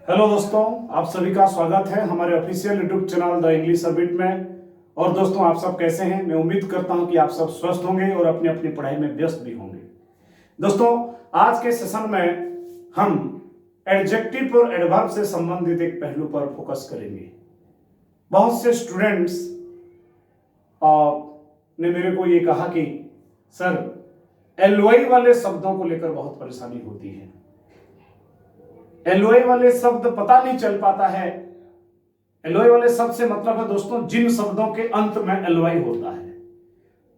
Hello दोस्तों, आप सभी का स्वागत है हमारे official YouTube channel the English submit में। और दोस्तों, आप सब कैसे हैं? मैं उम्मीद करता हूं कि आप सब स्वस्थ होंगे और अपनी अपनी पढ़ाई में व्यस्त भी होंगे। दोस्तों, आज के सेशन में हम एडजेक्टिव और एडवर्ब से संबंधित एक पहलू पर फोकस करेंगे। बहुत से स्टूडेंट्स ने मेरे को ये कहा कि सर, एलवाई वाले शब्दों को लेकर बहुत परेशानी होती है। एलओआई वाले शब्द पता नहीं चल पाता है। एलओआई वाले शब्द से मतलब है दोस्तों जिन शब्दों के अंत में एलओआई होता है।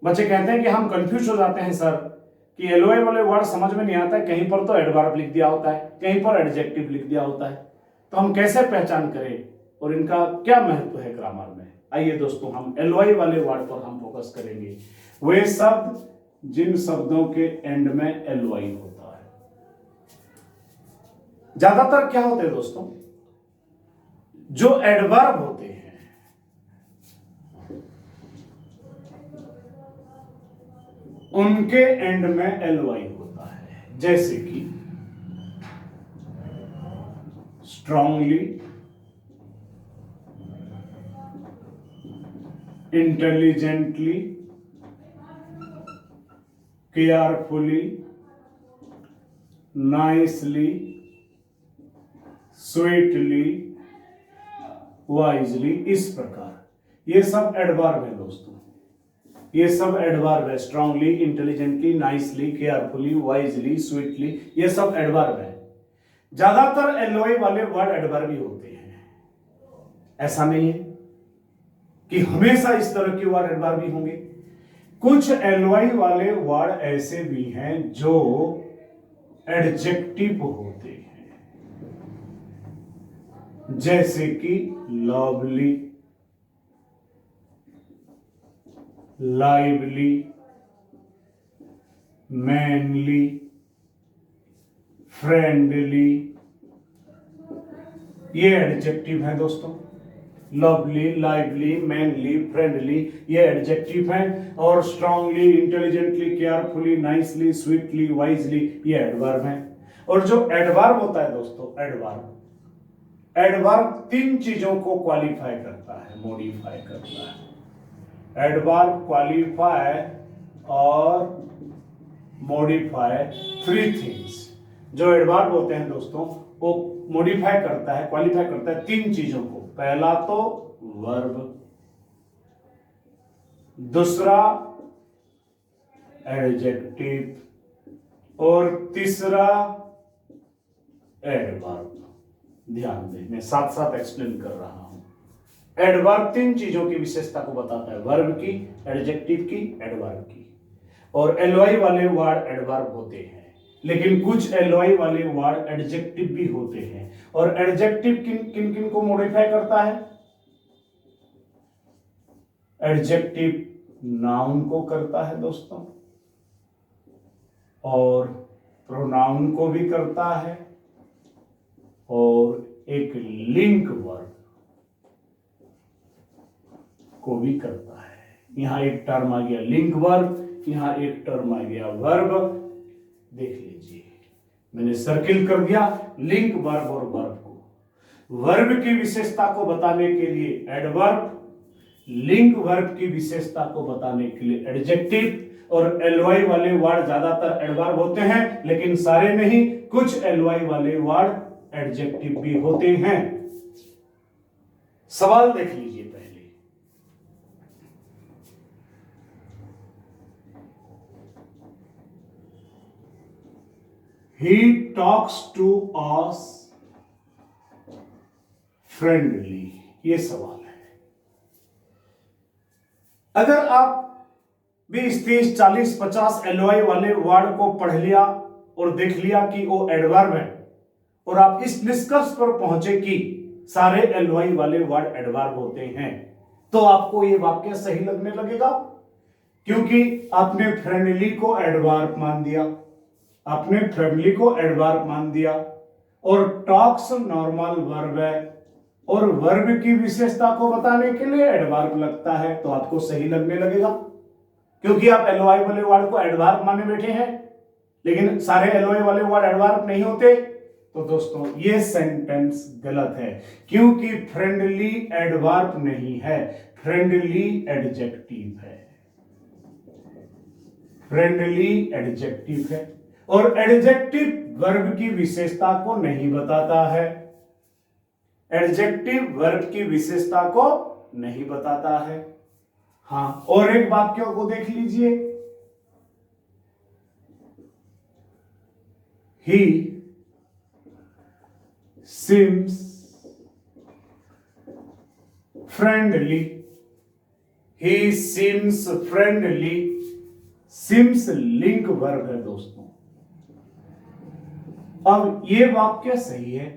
बच्चे कहते हैं कि हम कंफ्यूज हो जाते हैं सर कि एलओआई वाले वर्ड समझ में नहीं आता है। कहीं पर तो एडवर्ब लिख दिया होता है, कहीं पर एडजेक्टिव लिख दिया होता है। तो हम कैसे पहचान करें और इनका क्या महत्व है ग्रामर में? आइए दोस्तों, हम एलओआई वाले वर्ड पर हम फोकस करेंगे। वे शब्द जिन शब्दों के एंड में एलओआई होता है। ज्यादातर क्या होते हैं दोस्तों, जो एडवर्ब होते हैं उनके एंड में एलवाई होता है। जैसे कि strongly, intelligently, carefully, nicely, sweetly, wisely, इस प्रकार ये सब एडवर्ब है दोस्तों। ये सब एडवर्ब है। Strongly, intelligently, nicely, carefully, wisely, sweetly, ये सब एडवर्ब है। ज्यादातर एलओआई वाले वर्ड एडवर्ब ही होते हैं। ऐसा नहीं है कि हमेशा इस तरह के वर्ड एडवर्ब ही होंगे। कुछ एलओआई वाले वर्ड ऐसे भी हैं जो एडजेक्टिव होते हैं। जैसे कि लवली, लाइवली, मैनली, फ्रेंडली, ये एडजेक्टिव है दोस्तों। लवली, लाइवली, मैनली, फ्रेंडली, ये एडजेक्टिव हैं। और strongly, intelligently, carefully, nicely, sweetly, wisely, ये एडवर्ब हैं। और जो एडवर्ब होता है दोस्तों, एडवर्ब तीन चीजों को क्वालिफाई करता है, मॉडिफाई करता है। एडवर्ब क्वालिफाई और मॉडिफाई, थ्री थिंग्स। जो एडवर्ब होते हैं दोस्तों, वो मॉडिफाई करता है, क्वालिफाई करता है तीन चीजों को। पहला तो वर्ब, दूसरा एडजेक्टिव और तीसरा एडवर्ब। ध्यान दें, मैं साथ साथ एक्सप्लेन कर रहा हूं। एडवर्ब तीन चीजों की विशेषता को बताता है, वर्ब की, एडजेक्टिव की, एडवर्ब की। और एलओआई वाले वर्ड एडवर्ब होते हैं, लेकिन कुछ एलओआई वाले वर्ड एडजेक्टिव भी होते हैं। और एडजेक्टिव किन किन को मॉडिफाई करता है? एडजेक्टिव नाउन को करता है दोस्तों, और प्रोनाउन को भी करता है, और एक लिंक वर्ब को भी करता है। यहां एक टर्म आ गया लिंक वर्ब, यहां एक टर्म आ गया वर्ब। देख लीजिए, मैंने सर्किल कर दिया लिंक वर्ब और वर्ब को। वर्ब की विशेषता को बताने के लिए एडवर्ब, लिंक वर्ब की विशेषता को बताने के लिए एडजेक्टिव। और एलओआई वाले वर्ड ज्यादातर एडवर्ब होते हैं, लेकिन सारे नहीं। कुछ एलओआई वाले वर्ड एडजेक्टिव भी होते हैं। सवाल देख लीजिए पहले। He talks to us friendly, ये सवाल है। अगर आप 20, 30, 40, 50 एलओआई वाले वर्ड को पढ़ लिया और देख लिया कि वो एडवर्ब है, और आप इस निष्कर्ष पर पहुंचे कि सारे एलओआई वाले वर्ड एडवर्ब होते हैं, तो आपको ये वाक्य सही लगने लगेगा, क्योंकि आपने फ्रेंडली को एडवर्ब मान दिया, आपने फ्रेंडली को एडवर्ब मान दिया। और टॉक्स नॉर्मल वर्ब है, और वर्ब की विशेषता को बताने के लिए एडवर्ब लगता है, तो आपको सही लगने लगेगा, क्योंकि आप एलओआई वाले वर्ड को एडवर्ब माने बैठे हैं। लेकिन सारे एलओआई वाले वर्ड एडवर्ब नहीं होते। तो दोस्तों ये सेंटेंस गलत है, क्योंकि फ्रेंडली एडवर्ब नहीं है, फ्रेंडली एडजेक्टिव है। फ्रेंडली एडजेक्टिव है और एडजेक्टिव वर्ब की विशेषता को नहीं बताता है। एडजेक्टिव वर्ब की विशेषता को नहीं बताता है। हाँ, और एक वाक्य को देख लीजिए। ही seems friendly, he seems friendly, seems link verb है दोस्तों। अब ये वाक्य सही है,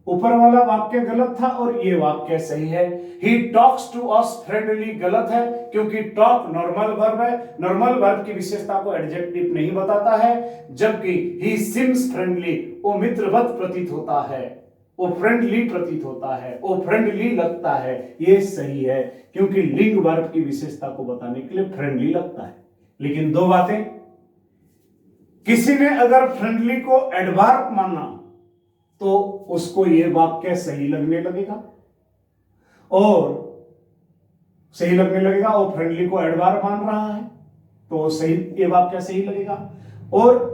ऊपर वाला वाक्य गलत था और ये वाक्य सही है। he talks to us friendly गलत है, क्योंकि टॉक नॉर्मल वर्ब है, नॉर्मल वर्ब की विशेषता को एडजेक्टिव नहीं बताता है। जबकि he seems friendly वो मित्रवत प्रतीत होता है, वो फ्रेंडली प्रतीत होता है, वो फ्रेंडली लगता है, ये सही है, क्योंकि लिंग वर्ब की विशेषता को बताने के लिए फ्रेंडली लगता है। लेकिन दो बातें, किसी ने अगर फ्रेंडली को एडवर्ब माना तो उसको यह वाक्य सही लगने लगेगा, और सही लगने लगेगा, और फ्रेंडली को एडवर्ब मान रहा है तो सही, ये वाक्य सही लगेगा, और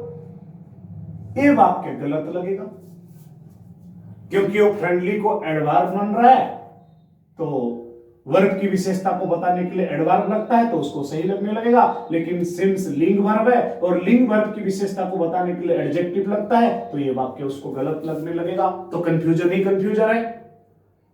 ये वाक्य गलत लगेगा, क्योंकि वो फ्रेंडली को एडवर्ब मान रहा है तो वर्ब की विशेषता को बताने के लिए एडवर्ब लगता है तो उसको सही लगने लगेगा। लेकिन सिंस लिंग वर्ब है और लिंग वर्ब की विशेषता को बताने के लिए एडजेक्टिव लगता है तो ये वाक्य उसको गलत लगने लगेगा। तो कंफ्यूजन ही कंफ्यूजन है।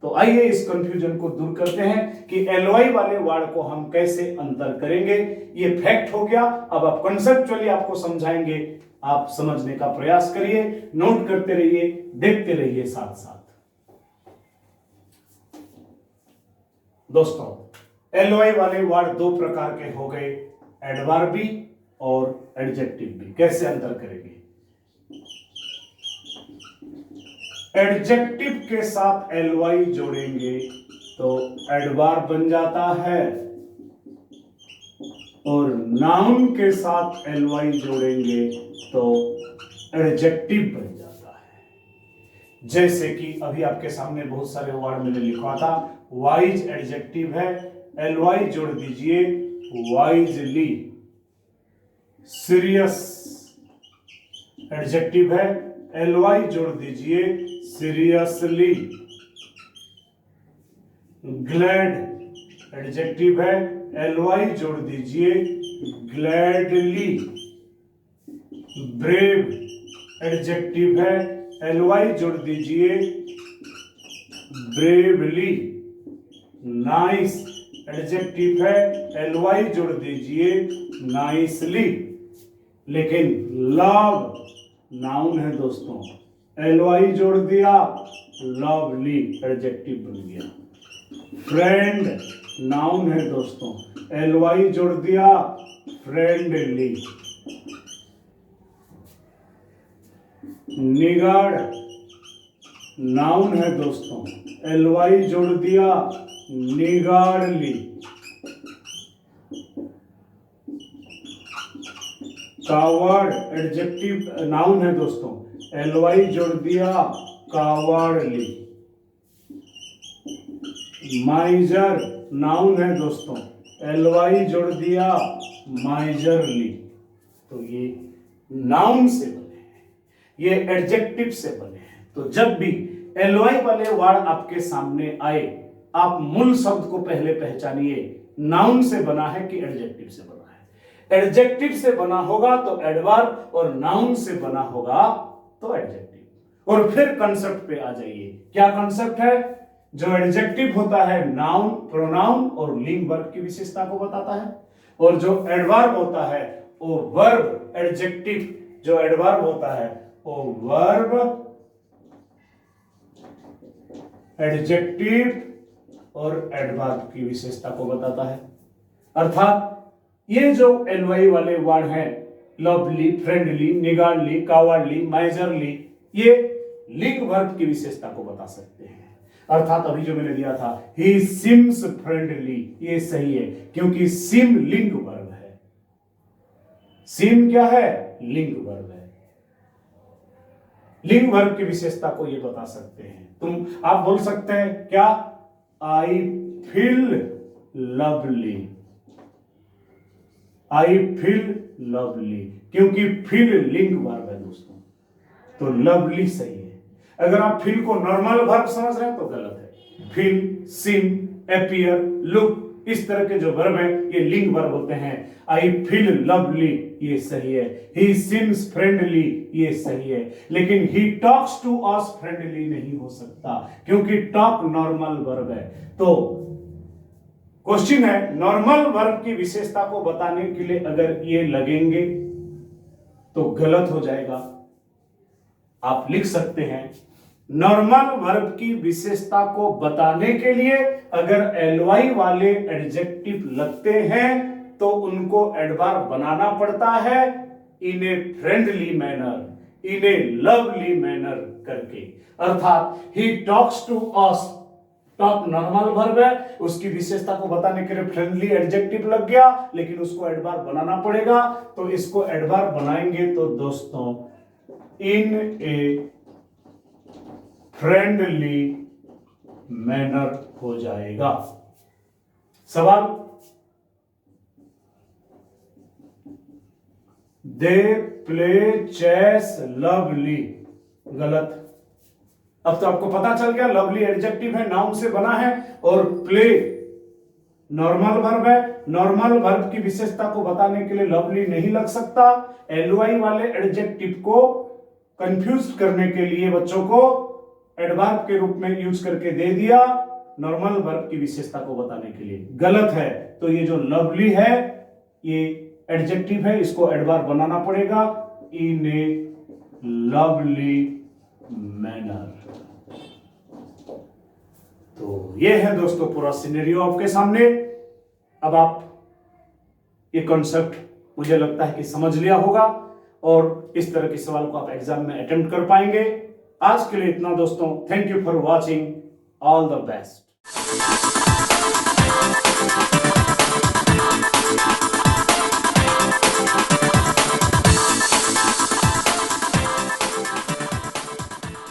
तो आइए इस कंफ्यूजन को दूर करते हैं कि एलवाई वाले वर्ड को हम कैसे अंतर करेंगे। ये फैक्ट हो गया। अब आप कंसेप्चुअली आपको समझाएंगे, आप समझने का प्रयास करिए, नोट करते रहिए, देखते रहिए साथ साथ। दोस्तों, एलवाई वाले वर्ड दो प्रकार के हो गए, एडवर्ब भी और एडजेक्टिव भी। कैसे अंतर करेंगे? एडजेक्टिव के साथ एलवाई जोड़ेंगे तो एडवर्ब बन जाता है, और नाउन के साथ एलवाई जोड़ेंगे तो एडजेक्टिव बन जाता है। जैसे कि अभी आपके सामने बहुत सारे वर्ड मैंने लिखा था। वाइज एडजेक्टिव है, एलवाई जोड़ दीजिए, वाइजली। सीरियस एडजेक्टिव है, एलवाई जोड़ दीजिए, सीरियसली। ग्लैड एडजेक्टिव है, एलवाई जोड़ दीजिए, ग्लैडली। ब्रेव एडजेक्टिव है, एलवाई जोड़ दीजिए, ब्रेवली। नाइस एडजेक्टिव है, एलवाई जोड़ दीजिए, नाइसली। लेकिन लव नाउन है दोस्तों, एलवाई जोड़ दिया, लवली एडजेक्टिव बन गया। फ्रेंड नाउन है दोस्तों, एलवाई जोड़ दिया, फ्रेंडली। निगाड़ नाउन है दोस्तों, एलवाई जोड़ दिया, निगाड़ली। कावर्ड एडजेक्टिव नाउन है दोस्तों, एलवाई जोड़ दिया, कावर्डली। माइजर नाउन है दोस्तों, एलवाई जोड़ दिया, माइजरली। तो ये नाउन से बने हैं, ये एडजेक्टिव से बने हैं। तो जब भी एलवाई वाले वर्ड आपके सामने आए, आप मूल शब्द को पहले पहचानिए, नाउन से बना है कि एडजेक्टिव से बना है। एडजेक्टिव से बना होगा तो एडवर्ब, और नाउन से बना होगा तो एडजेक्टिव। और फिर कंसेप्ट पे आ जाइए। क्या कंसेप्ट है? जो एडजेक्टिव होता है नाउन, प्रोनाउन और लिंग वर्ब की विशेषता को बताता है, और जो एडवर्ब होता है वो वर्ब एडजेक्टिव, जो एडवर्ब होता है वो वर्ब एडजेक्टिव और एडवर्ब की विशेषता को बताता है। अर्थात ये जो एलवाई वाले वर्ड हैं, lovely, friendly, niggardly, cowardly, miserly, ये लिंग वर्ब की विशेषता को बता सकते हैं। अर्थात अभी जो मैंने दिया था, ही सिम्स फ्रेंडली, ये सही है, क्योंकि सिम लिंग वर्ब है। सिम क्या है? लिंग वर्ब है। लिंग वर्ब की विशेषता को ये बता सकते हैं। आप बोल सकते हैं क्या, I feel lovely, I feel lovely, क्योंकि फील लिंग वर्ब है दोस्तों, तो लवली सही है। अगर आप फील को नॉर्मल वर्ब समझ रहे हैं तो गलत है। फील, सीम, अपीयर, लुक, इस तरह के जो वर्ब हैं ये लिंग वर्ब होते हैं। आई फील लवली ये सही है, ही सीम्स फ्रेंडली ये सही है, लेकिन he talks to us friendly नहीं हो सकता, क्योंकि टॉक नॉर्मल वर्ब है। तो क्वेश्चन है, नॉर्मल वर्ब की विशेषता को बताने के लिए अगर ये लगेंगे तो गलत हो जाएगा। आप लिख सकते हैं, नॉर्मल वर्ब की विशेषता को बताने के लिए अगर एलवाई वाले एडजेक्टिव लगते हैं तो उनको एडवर्ब बनाना पड़ता है in a friendly manner, in a lovely manner करके। अर्थात he talks to us, talk normal verb है, उसकी विशेषता को बताने के लिए फ्रेंडली एडजेक्टिव लग गया, लेकिन उसको एडवर्ब बनाना पड़ेगा। तो इसको एडवर्ब बनाएंगे तो दोस्तों इन ए फ्रेंडली मैनर हो जाएगा। सवाल, दे प्ले चेस लवली, गलत। अब तो आपको पता चल गया, लवली एडजेक्टिव है, नाउन से बना है, और प्ले नॉर्मल वर्ब है। नॉर्मल वर्ब की विशेषता को बताने के लिए लवली नहीं लग सकता। एलवाई वाले एडजेक्टिव को कंफ्यूज करने के लिए बच्चों को एडवर्ब के रूप में यूज करके दे दिया नॉर्मल वर्ब की विशेषता को बताने के लिए, गलत है। तो ये जो लवली है ये एडजेक्टिव है, इसको एडवर्ब बनाना पड़ेगा इन ए लवली मैनर। तो ये है दोस्तों पूरा सिनेरियो आपके सामने। अब आप ये कॉन्सेप्ट मुझे लगता है कि समझ लिया होगा और इस तरह के सवाल को आप एग्जाम में अटेम्प्ट कर पाएंगे। आज के लिए इतना दोस्तों, thank you for watching, all the best.